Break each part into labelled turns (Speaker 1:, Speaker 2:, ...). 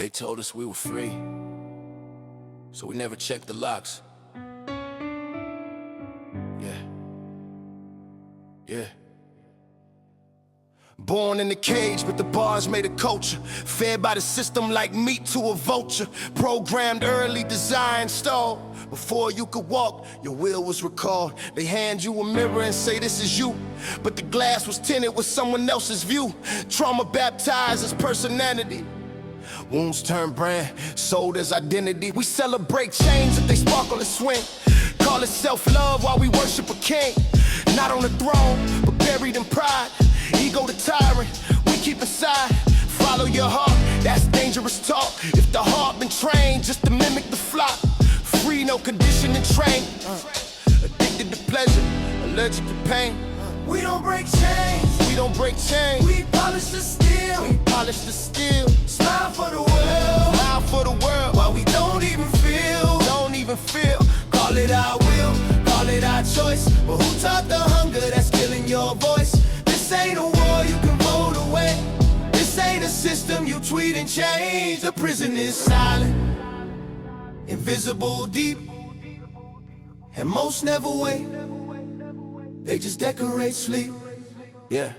Speaker 1: They told us we were free, so we never checked the locks. Yeah. Born in the cage, but the bars made a culture. Fed by the system like meat to a vulture. Programmed early, designed, stalled. Before you could walk, your will was recalled. They hand you a mirror and say this is you, but the glass was tinted with someone else's view. Trauma baptized as personality. Wounds turn brand, sold as identity. We celebrate change if they sparkle and swing. Call it self-love while we worship a king. Not on the throne, but buried in pride. Ego the tyrant, we keep inside. Follow your heart, that's dangerous talk. If the heart been trained just to mimic the flock. Free, no conditioning trained. Addicted to pleasure, allergic to pain.
Speaker 2: We don't break chains,
Speaker 1: we don't break chains.
Speaker 2: we polish the steel.
Speaker 1: We polish the steel.
Speaker 2: Smile for the world,
Speaker 1: Smile for the world,
Speaker 2: while we don't even feel.
Speaker 1: don't even feel.
Speaker 2: Call it our will, call it our choice. But who taught the hunger that's killing your voice? This ain't a war you can vote away. This ain't a system you tweet and change. The prison is silent, invisible deep, and most never wake. They just decorate sleep.
Speaker 1: Yeah.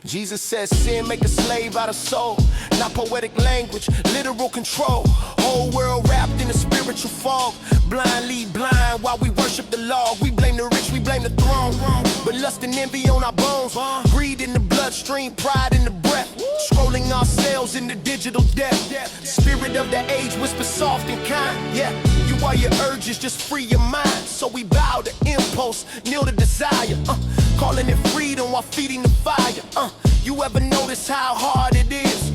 Speaker 1: Jesus says sin make a slave out of soul. Not poetic language, literal control. Whole world wrapped in a spiritual fog. Blind lead blind while we worship the law. We blame the rich, we blame the throne. But lust and envy on our bones. Greed in the bloodstream, pride in the breath. Scrolling ourselves into digital death. Spirit of the age whispers soft and kind. Yeah, you are your urges, just free your mind. So we bow to impulse, kneel to desire. Calling it freedom while feeding the fire. You ever notice how hard it is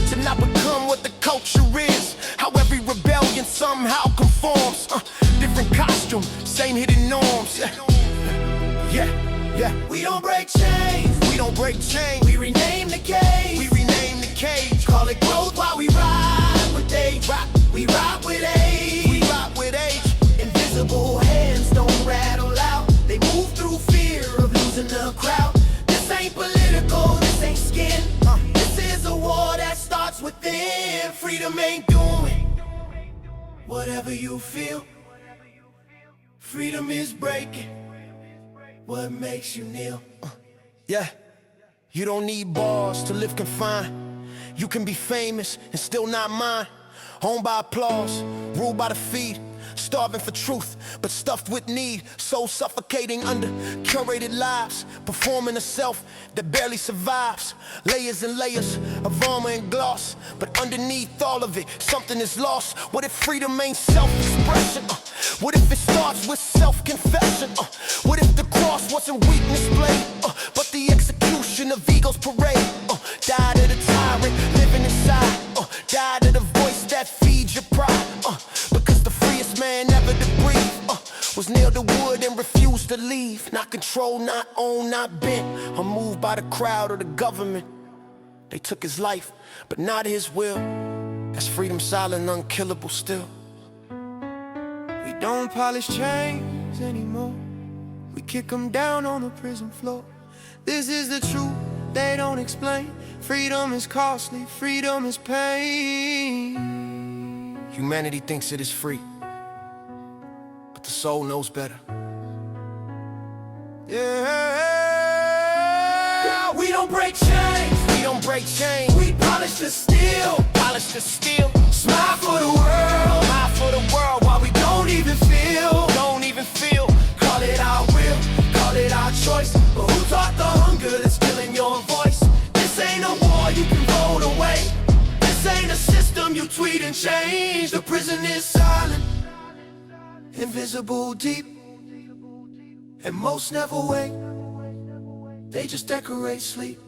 Speaker 1: to not become what the culture is? How every rebellion somehow conforms. Different costume, same hidden norms. Yeah.
Speaker 2: We don't break chains,
Speaker 1: We don't break chains.
Speaker 2: we rename the cage.
Speaker 1: We rename the cage.
Speaker 2: Call it growth while we ride with age. We ride with age.
Speaker 1: We rock with age.
Speaker 2: Invisible hands don't rattle out. They move through fear of losing the crowd. This ain't political, this ain't skin. This is a war that starts within. Freedom ain't doing whatever you feel. Freedom is breaking what makes you kneel.
Speaker 1: Yeah. You don't need bars to live confined. You can be famous and still not mine. Owned by applause, ruled by the feed. Starving for truth, but stuffed with need. Soul suffocating under curated lives. Performing a self that barely survives. Layers and layers of armor and gloss. But underneath all of it, something is lost. What if freedom ain't self-expression? What if it starts with self-confession? What if the cross wasn't weakness blade, but the execution of ego's parade? Died of the tyrant, living inside. Died of the voice that feeds your pride. Because the freest man ever to breathe was nailed to wood and refused to leave. Not controlled, not owned, not bent, or moved by the crowd or the government. They took his life, but not his will. That's freedom silent, unkillable still.
Speaker 2: We don't polish chains anymore. We kick them down on the prison floor. This is the truth they don't explain. Freedom is costly, freedom is pain.
Speaker 1: Humanity thinks it is free, but the soul knows better.
Speaker 2: Yeah, we don't break chains,
Speaker 1: We don't break chains.
Speaker 2: we polish the steel.
Speaker 1: Polish the steel.
Speaker 2: Smile for the world,
Speaker 1: Smile for the world while we
Speaker 2: don't even feel.
Speaker 1: don't even feel.
Speaker 2: Call it our will, call it our choice. But who taught the hunger that's killing your voice? This ain't a war you can vote away. This ain't a system you tweet and change. The prison is silent, invisible deep, and most never wake. They just decorate sleep.